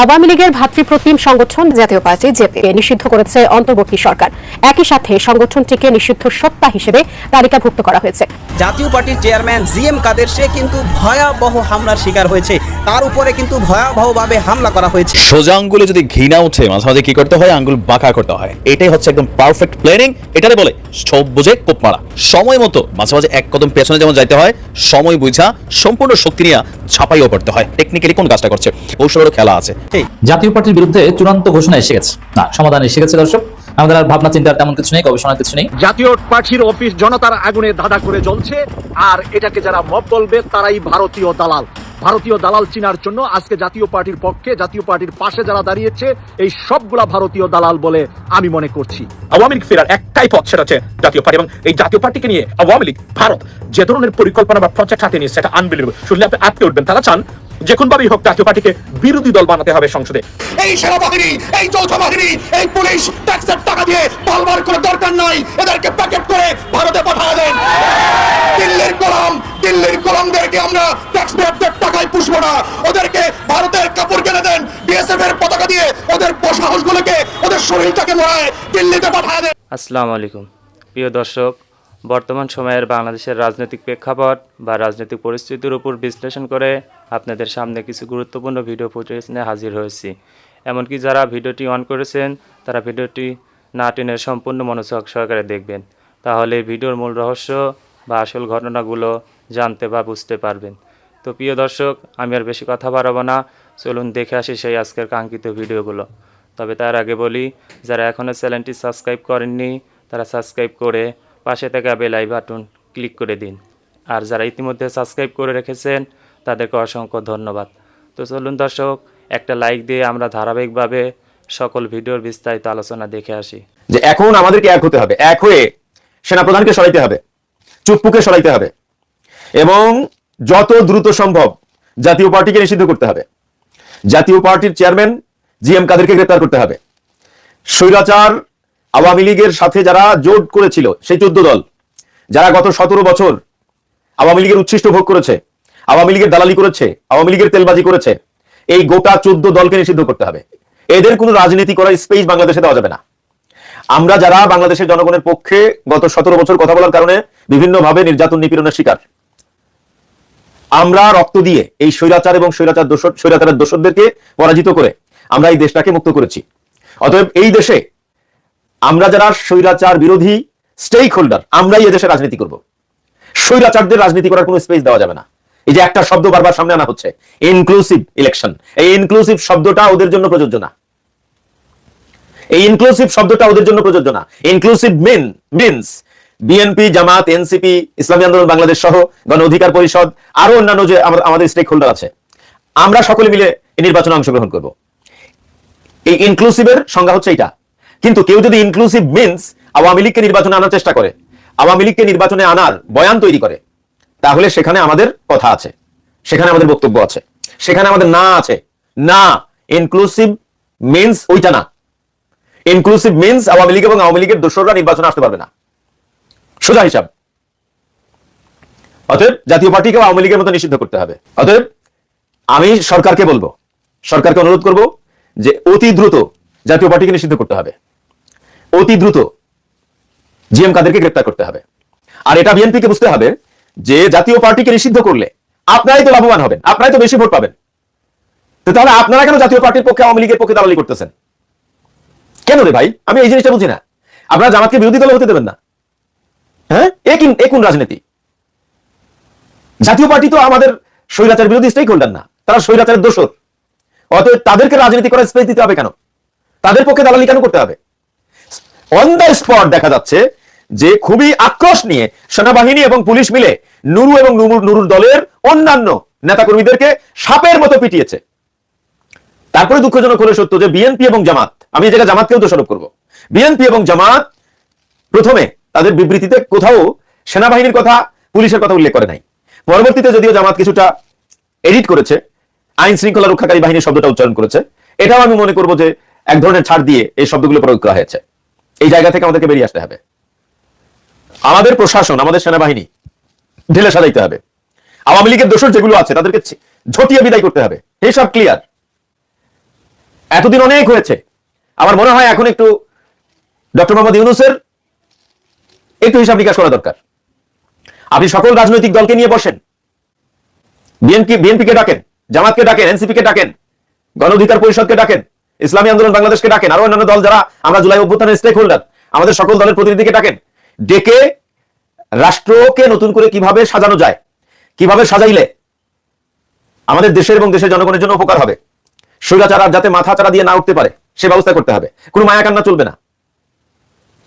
আওয়ামী লীগের ভাতৃপ্রতিম সংগঠন জাতীয় পার্টি জেপিকে নিষিদ্ধ করেছে অন্তর্বর্তী সরকার। একই সাথে সংগঠনটিকে নিষিদ্ধ সত্তা হিসেবে তালিকাভুক্ত করা হয়েছে। জাতীয় পার্টির চেয়ারম্যান জিএম কাদের সে কিন্তু ভয়াবহ হামলার শিকার হয়েছে, তার উপরে কিন্তু ভয়াবহভাবে হামলা করা হয়েছে। সোজা আঙ্গুলে যদি ঘৃণা উঠে মাঝে মাঝে কি করতে হয়, আঙ্গুল বাঁকা করতে হয়। এটাই হচ্ছে একদম পারফেক্ট প্ল্যানিং। এটারে বলে সব বুঝে কোপ মারা। সময় মতো মাঝে মাঝে এক কদম পেছনে যেমন যাইতে হয়, সময় বুঝা সম্পূর্ণ শক্তি নিয়ে ঝাঁপাইও পড়তে হয়। টেকনিক্যালি কোন কাজটা করছে, কৌশলেরও খেলা আছে। জাতীয় পার্টির বিরুদ্ধে চূড়ান্ত ঘোষণা এসে গেছে, না সমাধান এসে গেছে। দর্শক, আমাদের আর ভাবনা চিন্তার তেমন কিছু নেই, গবেষণার কিছু নেই। জাতীয় পার্টির অফিস জনতার আগুনে ধাঁধা করে জ্বলছে, আর এটাকে যারা মব বলবে তারাই ভারতীয় দালাল। ভারতীয় দালাল চিনার জন্য আজকে জাতীয় পার্টির পক্ষে, জাতীয় পার্টির পাশে যারা দাঁড়িয়েছে, এই সবগুলা ভারতীয় দালাল বলে আমি মনে করছি। আওয়ামী লীগ ফেরার একটাই পথ, সেটা হচ্ছে জাতীয় পার্টি। এবং এই জাতীয় পার্টিকে নিয়ে আওয়ামী লীগ, ভারত যে ধরনের পরিকল্পনা বা প্রজেক্ট হাতে নিয়ে, সেটা আনবিলিভেবল। শুনলে আপনি আটকে উঠবেন। তারা চান যে কোনভাবেই হোক জাতীয় পার্টিকে বিরোধী দল বানাতে হবে সংসদে। এই সেনাবাহিনী, এই যৌথ বাহিনী, এই পুলিশ ট্যাক্সের টাকা দিয়ে পালবার করে দরকার নাই, এদেরকে প্যাকেট করে ভারতে পাঠিয়ে দেন। দিল্লির গোলামদেরকে আমরা ট্যাক্স পেয়ারদের টাকায় পুষবো না, ওদেরকে ভারতের কাপড় কিনে দেন, বিএসএফ এর পতাকা দিয়ে ওদের সাহসগুলোকে, ওদের শরীরটাকে নড়ায় দিল্লিতে পাঠিয়ে দেন। আসসালামু আলাইকুম প্রিয় দর্শক, বর্তমান সময়ের বাংলাদেশের রাজনৈতিক প্রেক্ষাপট বা রাজনৈতিক পরিস্থিতির উপর বিশ্লেষণ করে আপনাদের সামনে কিছু গুরুত্বপূর্ণ ভিডিও ফুটেজ নিয়ে হাজির হয়েছি। এমনকি যারা ভিডিওটি অন করেছেন তারা ভিডিওটি না টেনে সম্পূর্ণ মনোযোগ সহকারে দেখবেন, তাহলে ভিডিওর মূল রহস্য বা আসল ঘটনাগুলো জানতে বা বুঝতে পারবেন। তো প্রিয় দর্শক, আমি আর বেশি কথা বাড়াবো না, চলুন দেখে আসি সেই আজকের কাঙ্ক্ষিত ভিডিওগুলো। তবে তার আগে বলি, যারা এখনও চ্যানেলটি সাবস্ক্রাইব করেননি তারা সাবস্ক্রাইব করে পাশে থাকা বেল আইকন বাটন ক্লিক করে দিন, আর যারা ইতিমধ্যে সাবস্ক্রাইব করে রেখেছেন তাদেরকে অসংখ্য ধন্যবাদ। তো চলুন দর্শক, একটা লাইক দিয়ে আমরা ধারাবাহিকভাবে সকল ভিডিওর বিস্তারিত আলোচনা দেখে আসি। যে এখন আমাদেরকে এক হতে হবে, এক হয়ে সেনাপ্রধানকে সরাইতে হবে, চুপ্পুকে সরাইতে হবে, এবং যত দ্রুত সম্ভব জাতীয় পার্টিকে নিষিদ্ধ করতে হবে। জাতীয় পার্টির চেয়ারম্যান জিএম কাদেরকে গ্রেপ্তার করতে হবে। স্বৈরাচার আওয়ামী লীগের সাথে যারা জোট করেছিল, সেই 14 দল যারা গত 17 বছর আওয়ামী লীগের উচ্ছিষ্ট ভোগ করেছে, আওয়ামী লীগের দালালি করেছে, আওয়ামী লীগের তেলবাজি করেছে, এই গোটা 14 দলকে নিষিদ্ধ করতে হবে। এদের কোনো রাজনীতি করার স্পেস বাংলাদেশে দেওয়া যাবে না। আমরা যারা বাংলাদেশের জনগণের পক্ষে গত 17 বছর কথা বলার কারণে বিভিন্নভাবে নির্যাতন নিপীড়নের শিকার, আমরা রক্ত দিয়ে এই স্বৈরাচার এবং স্বৈরাচারের দোষরদেরকে পরাজিত করে আমরা এই দেশটাকে মুক্ত করেছি। অতএব এই দেশে আমরা যারা স্বৈরাচার বিরোধী স্টেক হোল্ডার, আমরাই এদেশে রাজনীতি করব। স্বৈরাচারদের রাজনীতি করার কোনো স্পেস দেওয়া যাবে না। এই যে একটা শব্দ বারবার সামনে আনা হচ্ছে, ইনক্লুসিভ ইলেকশন, এই ইনক্লুসিভ শব্দটা ওদের জন্য প্রযোজ্য না। এই ইনক্লুসিভ শব্দটা ওদের জন্য প্রযোজ্য না। ইনক্লুসিভ মিনস বিএনপি, জামাত, এনসিপি, ইসলামী আন্দোলন বাংলাদেশ সহ গণ অধিকার পরিষদ, আরো অন্যান্য যে আমাদের স্টেক হোল্ডার আছে, আমরা সকলে মিলে এই নির্বাচনে অংশগ্রহণ করব। এই ইনক্লুসিভের সংজ্ঞা হচ্ছে এটা। কিন্তু কেউ যদি ইনক্লুসিভ মিনস আওয়ামী লীগকে নির্বাচনে আনার চেষ্টা করে, আওয়ামী লীগকে নির্বাচনে আনার বয়ান তৈরি করে, তাহলে সেখানে আমাদের কথা আছে, সেখানে আমাদের বক্তব্য আছে, সেখানে আমাদের না আছে। না, ইনক্লুসিভ মিনস ওইটা না। ইনক্লুসিভ মিনস আওয়ামী লীগ এবং আওয়ামী লীগের দোসররা নির্বাচনে আসতে পারবে না, সোজা হিসাব। অতএব জাতীয় পার্টিকে আওয়ামী লীগের মতো নিষিদ্ধ করতে হবে। অতএব আমি সরকারকে বলবো, সরকারকে অনুরোধ করব যে অতি দ্রুত জাতীয় পার্টিকে নিষিদ্ধ করতে হবে, অতি দ্রুত জিএম কাদেরকে গ্রেপ্তার করতে হবে। আর এটা বিএনপিকে বুঝতে হবে যে জাতীয় পার্টিকে নিষিদ্ধ করলে আপনারাই তো লাভবান হবেন, আপনারাই তো বেশি ভোট পাবেন। তাহলে আপনারা কেন জাতীয় পার্টির পক্ষে আওয়ামী লীগের পক্ষে দালালি করতেছেন কেন রে ভাই? আমি এই জিনিসটা বুঝি না। আপনারা জামাতকে বিরোধী দল হতে দেবেন না? হ্যাঁ, এ কোন রাজনীতি? জাতীয় পার্টি তো আমাদের স্বৈরাচার বিরোধী স্টেক হোল্ডার না, তারা স্বৈরাচারের দোষর। অতএব তাদেরকে রাজনীতি করার স্পেস দিতে হবে কেন? তাদের পক্ষে দালালি কেন করতে হবে? অন দ্য স্পট দেখা যাচ্ছে যে খুবই আক্রোশ নিয়ে সেনাবাহিনী এবং পুলিশ মিলে নুরু এবং নুরুর দলের অন্যান্য নেতাকর্মীদেরকে সাপের মতো পিটিয়েছে। তারপরে দুঃখজনক হলে সত্য যে বিএনপি এবং জামাত, আমি এই জায়গায় জামাতকেও দোষারোপ করব, বিএনপি এবং জামাত প্রথমে তাদের বিবৃতিতে কোথাও সেনাবাহিনীর কথা, পুলিশের কথা উল্লেখ করে নাই। পরবর্তীতে যদিও জামাত কিছুটা এডিট করেছে, আইন শৃঙ্খলা রক্ষাকারী বাহিনীর শব্দটা উচ্চারণ করেছে, এটাও আমি মনে করব যে এক ধরনের ছাড় দিয়ে এই শব্দগুলো প্রয়োগ করা হয়েছে। এই জায়গা থেকে আমাদেরকে বেরিয়ে আসতে হবে। আমাদের প্রশাসন, আমাদের সেনাবাহিনী ঢেলে সাজাইতে হবে। আওয়ামী লীগের দোষর যেগুলো আছে তাদেরকে ঝটিয়ে বিদায় করতে হবে। এই সব ক্লিয়ার। এতদিন অনেক হয়েছে। আমার মনে হয় এখন একটু ডক্টর মোহাম্মদ ইউনূসের একটু হিসাব নিকাশ করা দরকার। আপনি সকল রাজনৈতিক দলকে নিয়ে বসেন, বিএনপিকে ডাকেন, জামাতকে ডাকেন, এনসিপিকে ডাকেন, গণ অধিকার পরিষদকে ডাকেন, ইসলামী আন্দোলন বাংলাদেশকে ডাকেন, আরো অন্যান্য দল যারা আমরা জুলাই অভ্যুত্থানের স্টেক হোল্ডার, আমাদের সকল দলের প্রতিনিধিকে ডাকেন। ডেকে রাষ্ট্রকে নতুন করে কিভাবে সাজানো যায়, কিভাবে সাজাইলে আমাদের দেশের এবং দেশের জনগণের জন্য উপকার হবে, স্বৈরাচার আর যাতে মাথা চারা দিয়ে না উঠতে পারে সে ব্যবস্থা করতে হবে। কোনো মায়াকান্না চলবে না,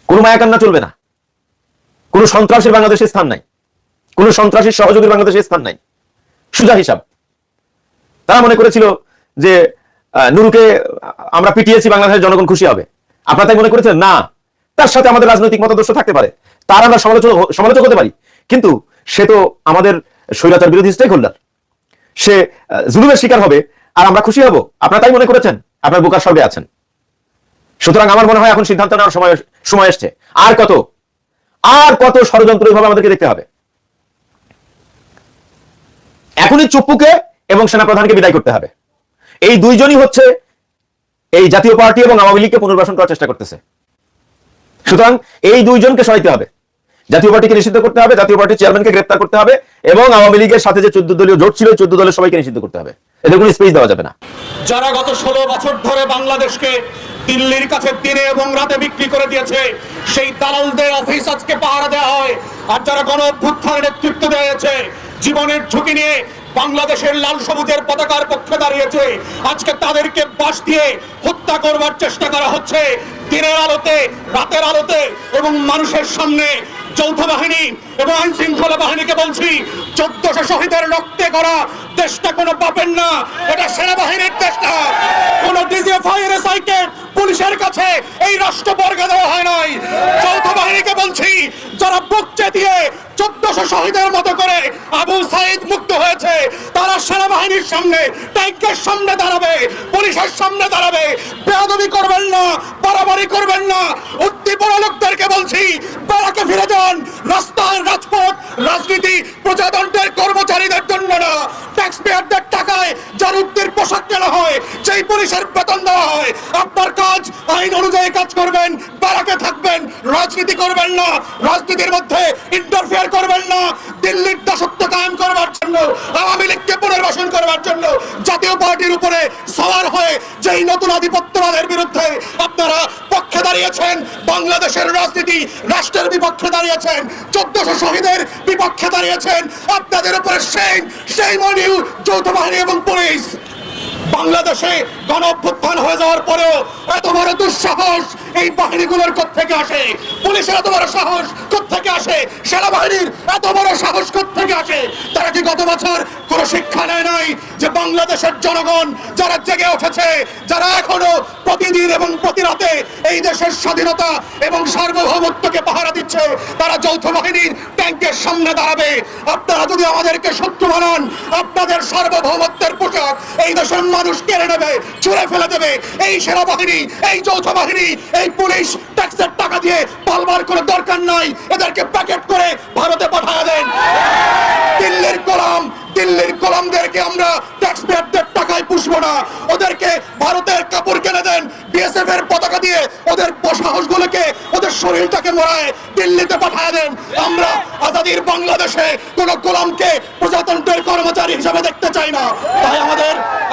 কোনো মায়াকান্না চলবে না। কোনো সন্ত্রাসের বাংলাদেশে স্থান নাই, কোনো সন্ত্রাসীর সহযোগীর বাংলাদেশে স্থান নাই। সোজা হিসাব। তারা মনে করেছিল যে নুরুকে আমরা পিটিয়েছি, বাংলাদেশের জনগণ খুশি হবে। আপনারা তাই মনে করেছেন? না, তার সাথে আমাদের রাজনৈতিক মতাদর্শ থাকতে পারে, তার আমরা সমালোচক হতে পারি, কিন্তু সে তো আমাদের স্বৈরাচার বিরোধী স্টেক হোল্ডার, সে জুলুমের শিকার হবে আর আমরা খুশি হব। আপনারা তাই মনে করেছেন? আপনার বোকার স্বর্গে আছেন। সুতরাং আমার মনে হয় এখন সিদ্ধান্ত নেওয়ার সময় এসছে। আর কত ষড়যন্ত্র এইভাবে আমাদেরকে দেখতে হবে। এখনই চুপ্পুকে এবং সেনাপ্রধানকে বিদায় করতে হবে। এই দুইজনই হচ্ছে এই জাতীয় পার্টি এবং আওয়ামী লীগকে পুনর্বাসন করার চেষ্টা করতেছে। সুতরাং এই দুইজনকে সরাইতে হবে, জাতীয় পার্টিকে নিষিদ্ধ করতে হবে, জাতীয় পার্টির চেয়ারম্যানকে গ্রেফতার করতে হবে এবং আওয়ামী লীগের সাথে যে 14 দলীয় জোট ছিল 14 দলের সবাইকে নিষিদ্ধ করতে হবে। এদের কোনো স্পেস দেওয়া যাবে না। যারা গত 16 বছর ধরে বাংলাদেশকে দিল্লির কাছে দিনে এবং রাতে বিক্রি করে দিয়েছে, সেই দালালদের অফিস আজকে পাহারা দেওয়া হয়। আর যারা গণ অভ্যুত্থানের নেতৃত্ব দিয়েছে, জীবনের ঝুঁকি নিয়ে বাংলাদেশের লাল সবুজের পতাকার পক্ষে দাঁড়িয়েছে, আজকে তাদেরকে বাঁশ দিয়ে হত্যা করবার চেষ্টা করা হচ্ছে দিনের আলোতে, রাতের আলোতে এবং মানুষের সামনে। যৌথ বাহিনী এবং আইন শৃঙ্খলা বাহিনীকে বলছি, 1400 শহীদের রক্তে করা দেশটা কোনো পাবেন না, এটা সেনাবাহিনীর দেশ না। কোন ডিজিএফআই এর এসআইকে পুলিশের কাছে এই রাষ্ট্র বর্গা দেওয়া হয় নাই। যৌথ বাহিনীকে বলছি, যারা বুক চেতিয়ে 1400 শহীদের মতো করে আবু সাইদ মুক্ত হয়েছে, তারা সেনাবাহিনীর সামনে, ট্যাঙ্কের সামনে দাঁড়াবে, পুলিশের সামনে দাঁড়াবে। বেয়াদবি করবেন না, বাড়াবাড়ি করবেন না। উদ্দীপনা লোকদেরকে বলছি, ব্যারাকে ফিরে যান। রাস্তায় রাজপথ রাজনীতি প্রজাতন্ত্রের কর্মচারীদের জন্য না, ট্যাক্স পেয়ারদের টাকায় যার উদ্দির পোশাক কেনা হয়, যেই পুলিশের বেতন দেওয়া হয়। আপনার কাজ আইন অনুযায়ী কাজ করবেন, ব্যারাকে থাকবেন, রাজনীতি করবেন না, রাজনীতির মধ্যে ইন্টারফেয়ার করবেন না। দিল্লির দাসত্ব কায়েম করবার জন্য, আওয়ামী লীগকে পুনর্বাসন করবার জন্য জাতীয় পার্টির উপরে সওয়ার হয়ে যেই নতুন আধিপত্যবাদের বিরুদ্ধে আপনারা পক্ষে দাঁড়িয়েছেন, বাংলাদেশের রাজনীতি রাষ্ট্রের বিপক্ষে দাঁড়িয়েছেন, 1400 শহীদের বিপক্ষে দাঁড়িয়েছেন, আপনাদের উপরে সেই মনিউ যৌথ বাহিনী এবং পুলিশ। বাংলাদেশে গণ অভ্যুত্থান হয়ে যাওয়ার পরেও এত বড় দুঃসাহস এই বাহিনীগুলোর কোত্থেকে আসে? পুলিশের এত বড় সাহস কোত্থেকে আসে? সেনাবাহিনীর এত বড় সাহস কোত্থেকে আসে? তারা কি গত বছর কোনো শিক্ষা নেয় নাই যে বাংলাদেশের জনগণ যারা জেগে উঠেছে, যারা এখনো প্রতিদিন এবং প্রতি রাতে এই দেশের স্বাধীনতা এবং সার্বভৌমত্বকে পাহারা দিচ্ছে, তারা যৌথ বাহিনীর ট্যাঙ্কের সামনে দাঁড়াবে? আপনারা যদি আমাদেরকে শত্রু বানান, আপনাদের সার্বভৌমত্বের পোশাক এই দেশের মানুষ কেড়ে নেবে, ছুঁড়ে ফেলে দেবে। এই সেনাবাহিনী, এই যৌথ বাহিনী, এই পুলিশ ট্যাক্সের টাকা দিয়ে পালবার কোনো দরকার নাই। এদেরকে প্যাকেট করে ভারতে পাঠিয়ে দেন। দিল্লির গোলামদেরকে আমরা ট্যাক্স পেয়ারদের টাকায় পুষবো না। ওদেরকে ভারতের কাপড় কিনে দেন, বিএসএফ এর পতাকা দিয়ে ওদের সাহসগুলোকে, ওদের শরীরটাকে মোড়ায় দিল্লিতে পাঠিয়ে দেন। আমরা আজাদির বাংলাদেশে কোনো গোলামকে প্রজাতন্ত্রের কর্মচারী হিসেবে দেখতে চাই না। তাই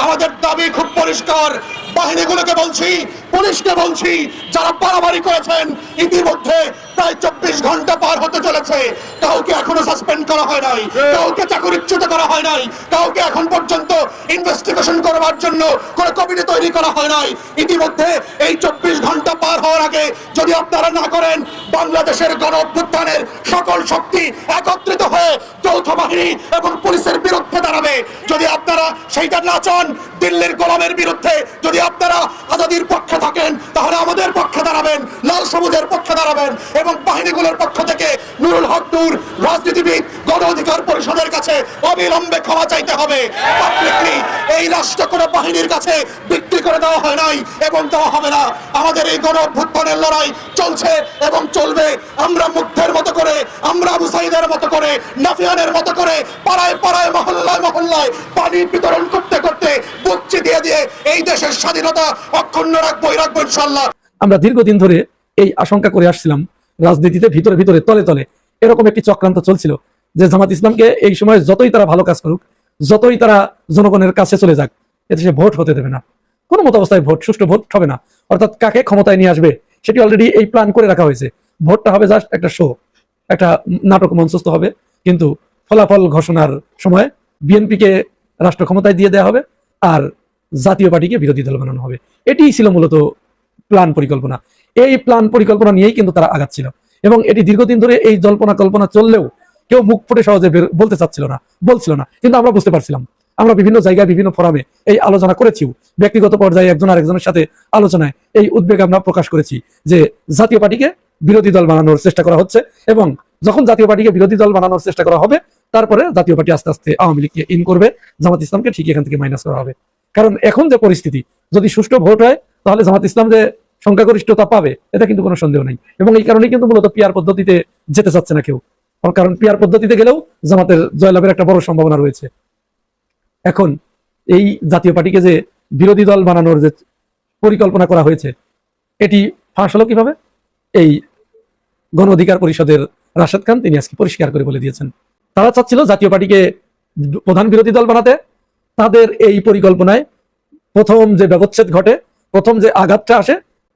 আমাদের দাবি খুব পরিষ্কার। বাহিনীগুলোকে বলছি, পুলিশকে বলছি, যারা বাড়াবাড়ি করেছেন, ইতিমধ্যে প্রায় 24 ঘন্টা পার হতে চলেছে, কাউকে এখনো সাসপেন্ড করা হয় নাই, কাউকে চাকরিচ্যুত করা হয় নাই, কাউকে এখন পর্যন্ত ইনভেস্টিগেশন করবার জন্য কোনো কমিটি তৈরি করা হয় নাই। ইতিমধ্যে এই 24 ঘন্টা পার হওয়ার আগে যদি আপনারা না করেন, বাংলাদেশের গণ অভ্যুত্থানের সকল শক্তি একত্রিত হয়ে যৌথ বাহিনী এবং পুলিশের বিরুদ্ধে দাঁড়াবে। যদি আপনারা সেইটা না চান, দিল্লির গোলামের বিরুদ্ধে যদি আপনারা আজাদির পক্ষে থাকেন, তাহলে আমাদের পক্ষে দাঁড়াবেন, লাল সবুজের পক্ষে দাঁড়াবেন এবং বাহিনীগুলোর পক্ষ থেকে নুরুল হক নূর, রাজনীতিবিদ, গণ অধিকার পরিষদের কাছে অবিলম্বে ক্ষমা চাইতে হবে। পাবলিকলি এই রাষ্ট্র কোনো বাহিনীর কাছে বিক্রি করে দেওয়া হয় নাই এবং দেওয়া হবে না। আমাদের এই গণ অভ্যুত্থানের লড়াই চলছে এবং চলবে। আমরা মুগ্ধের মতো করে, আমরা আবু সাইদের মতো করে, নাফিয়ানের মতো করে পাড়ায় পাড়ায়, মহল্লায় মহল্লায় পানি বিতরণ করতে করতে, বুক চিতিয়ে দিয়ে এই দেশের স্বাধীনতা অক্ষুণ্ণ রাখবো ইনশাআল্লাহ। আমরা দীর্ঘদিন ধরে এই আশঙ্কা করে আসছিলাম, রাজনীতিতে ভিতরে ভিতরে তলে তলে এরকম একটি চক্রান্ত চলছিল যে জামাত ইসলামকে এই সময় যতই তারা ভালো কাজ করুক, যতই তারা জনগণের কাছে চলে যাক, এদেশে ভোট হতে দেবে না, কোনো মতো অবস্থায় ভোট, সুষ্ঠু ভোট হবে না। অর্থাৎ কাকে ক্ষমতায় নিয়ে আসবে সেটি অলরেডি এই প্ল্যান করে রাখা হয়েছে। ভোটটা হবে জাস্ট একটা শো, একটা নাটক মঞ্চস্থ হবে, কিন্তু ফলাফল ঘোষণার সময় বিএনপিকে রাষ্ট্র ক্ষমতায় দিয়ে দেওয়া হবে আর জাতীয় পার্টিকে বিরোধী দল বানানো হবে। এটিই ছিল মূলত প্ল্যান পরিকল্পনা। এই প্ল্যান পরিকল্পনা নিয়েই কিন্তু তারা আগাচ্ছিল এবং এটি দীর্ঘদিন ধরে এই জল্পনা কল্পনা চললেও কেউ মুখ ফুটে সহজে বলতে চাচ্ছিল না, বলছিল না, কিন্তু আমরা বুঝতে পারছিলাম। আমরা বিভিন্ন জায়গায় বিভিন্ন ফোরামে এই আলোচনা করেছিও, ব্যক্তিগত পর্যায়ে একজন আরেকজনের সাথে আলোচনায় এই উদ্বেগ আমরা প্রকাশ করেছি যে জাতীয় পার্টিকে বিরোধী দল বানানোর চেষ্টা করা হচ্ছে এবং যখন জাতীয় পার্টিকে বিরোধী দল বানানোর চেষ্টা করা হবে তারপরে জাতীয় পার্টি আস্তে আস্তে আওয়ামী লীগকে ইন করবে, জামাত ইসলামকে ঠিক এখান থেকে মাইনাস করা হবে। কারণ এখন যে পরিস্থিতি, যদি সুষ্ঠু ভোট হয় তাহলে জামাত ইসলাম যে সংখ্যাগরিষ্ঠতা পাবে এটা কিন্তু কোনো সন্দেহ নেই এবং এই কারণেই কিন্তু মূলত পিআর পদ্ধতিতে যেতে চাচ্ছে না কেউ, কারণ পিআর পদ্ধতিতে গেলেও জামাতের জয়লাভের একটা বড় সম্ভাবনা রয়েছে। এখন এই জাতীয় পার্টিকে যে বিরোধী দল বানানোর যে পরিকল্পনা করা হয়েছে এটি ফাঁস হলো কিভাবে? এই গণ অধিকার পরিষদের রাশেদ খান তিনি আজকে পরিষ্কার করে বলে দিয়েছেন, তারা চাচ্ছিল জাতীয় পার্টিকে প্রধান বিরোধী দল বানাতে। তাদের এই পরিকল্পনায় প্রথম যে ব্যবচ্ছেদ ঘটে, প্রথম যে আঘাতটা আসে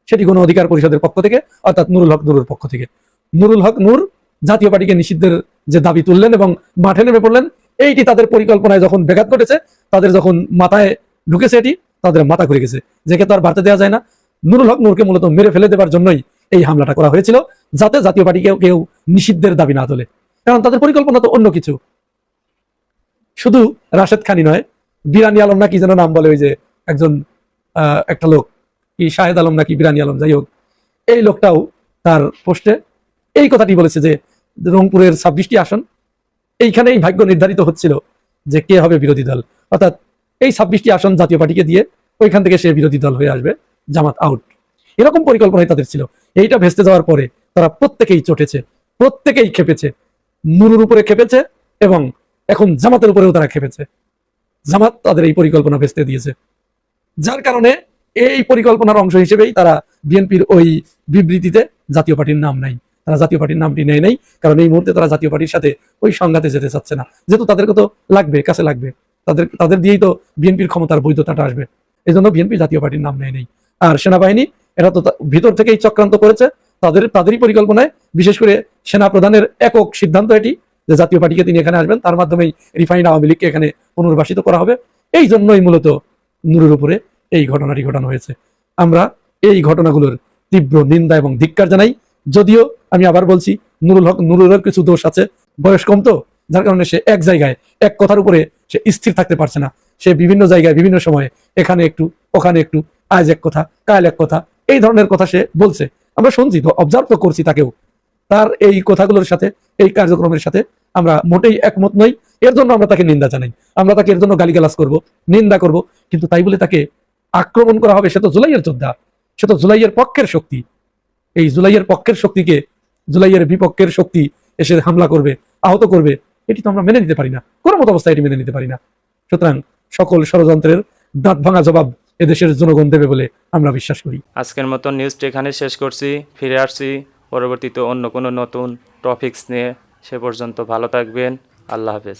সেটি গণ অধিকার পরিষদের পক্ষ থেকে, অর্থাৎ নুরুল হক নুরুর পক্ষ থেকে। নুরুল হক নূর জাতীয় পার্টিকে নিষিদ্ধের যে দাবি তুললেন এবং মাঠে নেমে পড়লেন, এইটি তাদের পরিকল্পনায় যখন ব্যাঘাত ঘটেছে, তাদের যখন মাথায় ঢুকেছে, এটি তাদের মাথা ঘুরে গেছে, যেকে তো আর বাড়তে দেওয়া যায় না। নুরুল হক নূরকে মূলত মেরে ফেলে দেওয়ার জন্যই এই হামলাটা করা হয়েছিল, যাতে জাতীয় পার্টিকে কেউ নিষিদ্ধের দাবি না তোলে। কারণ তাদের পরিকল্পনা তো অন্য কিছু। শুধু রাশেদ খানই নয়, বিরানি আলম না কি যেন নাম বলে, ওই যে একজন একটা লোক, কি শাহেদ আলম নাকি বিরানি আলম, যাই হোক, এই লোকটাও তার পোস্টে এই কথাটি বলেছে যে রংপুরের 26টি আসন, এইখানেই ভাগ্য নির্ধারিত হচ্ছিল যে কে হবে বিরোধী দল। অর্থাৎ এই 26টি আসন জাতীয় পার্টিকে দিয়ে ওইখান থেকে সে বিরোধী দল হয়ে আসবে, জামাত আউট, এরকম পরিকল্পনাই তাদের ছিল। এইটা ভেস্তে যাওয়ার পরে তারা প্রত্যেকেই চটেছে, প্রত্যেকেই খেপেছে, নুরুর উপরে খেপেছে এবং এখন জামাতের উপরেও তারা খেপেছে। জামাত তাদের এই পরিকল্পনা ভেস্তে দিয়েছে, যার কারণে এই পরিকল্পনার অংশ হিসেবেই তারা বিএনপির ওই বিবৃতিতে জাতীয় পার্টির নাম নাই, তারা জাতীয় পার্টির নামটি নেয় নাই, কারণ এই মুহূর্তে তারা জাতীয় পার্টির সাথে ওই সংঘাতে যেতে চাচ্ছে না, যেহেতু তাদেরকে তো লাগবে, কাছে লাগবে, তাদের দিয়েই তো বিএনপির ক্ষমতার বৈধতাটা আসবে, এই জন্য বিএনপি জাতীয় পার্টির নাম নেয় নেই। আর সেনাবাহিনী এরা তো ভিতর থেকেই চক্রান্ত করেছে, তাদেরই পরিকল্পনায়, বিশেষ করে সেনা প্রধানের একক সিদ্ধান্ত এটি যে জাতীয় পার্টিকে তিনি এখানে আসবেন, তার মাধ্যমেই রিফাইন্ড আওয়ামী লীগকে এখানে পুনর্বাসিত করা হবে। এই জন্যই মূলত নুরুর উপরে এই ঘটনাটি ঘটানো হয়েছে। আমরা এই ঘটনাগুলোর তীব্র নিন্দা এবং ধিক্কার জানাই। যদিও আমি আবার বলছি, নুরুলের কিছু দোষ আছে, বয়স কম তো, যার কারণে সে এক জায়গায় এক কথার উপরে সে স্থির থাকতে পারছে না। সে বিভিন্ন জায়গায় বিভিন্ন সময়ে এখানে একটু ওখানে একটু, আজ এক কথা কাল এক কথা, এই ধরনের কথা সে বলছে। আমরা শুনছি তো, অবজার্ভ তো করছি তাকেও। তার এই কথাগুলোর সাথে, এই কার্যক্রমের সাথে আমরা মোটেই একমত নই। এর জন্য আমরা তাকে নিন্দা জানাই, আমরা তাকে এর জন্য গালিগালাজ করব, নিন্দা করব, কিন্তু তাই বলে তাকে আক্রমণ করা হবে? সে তো জুলাইয়ের যোদ্ধা, সে তো জুলাইয়ের পক্ষের শক্তি। এই জুলাইয়ের পক্ষের শক্তিকে জুলাইয়ের বিপক্ষের শক্তি এসে হামলা করবে, আহত করবে, এটি তো আমরা মেনে নিতে পারি না, কোনো মতো অবস্থায় এটি মেনে নিতে পারি না। সুতরাং সকল ষড়যন্ত্রের দাঁত ভাঙা জবাব এদেশের জনগণ দেবে বলে আমরা বিশ্বাস করি। আজকের মতো নিউজটি এখানে শেষ করছি, ফিরে আসছি পরবর্তীতে অন্য কোনো নতুন টপিকস নিয়ে। সে পর্যন্ত ভালো থাকবেন, আল্লাহ হাফেজ।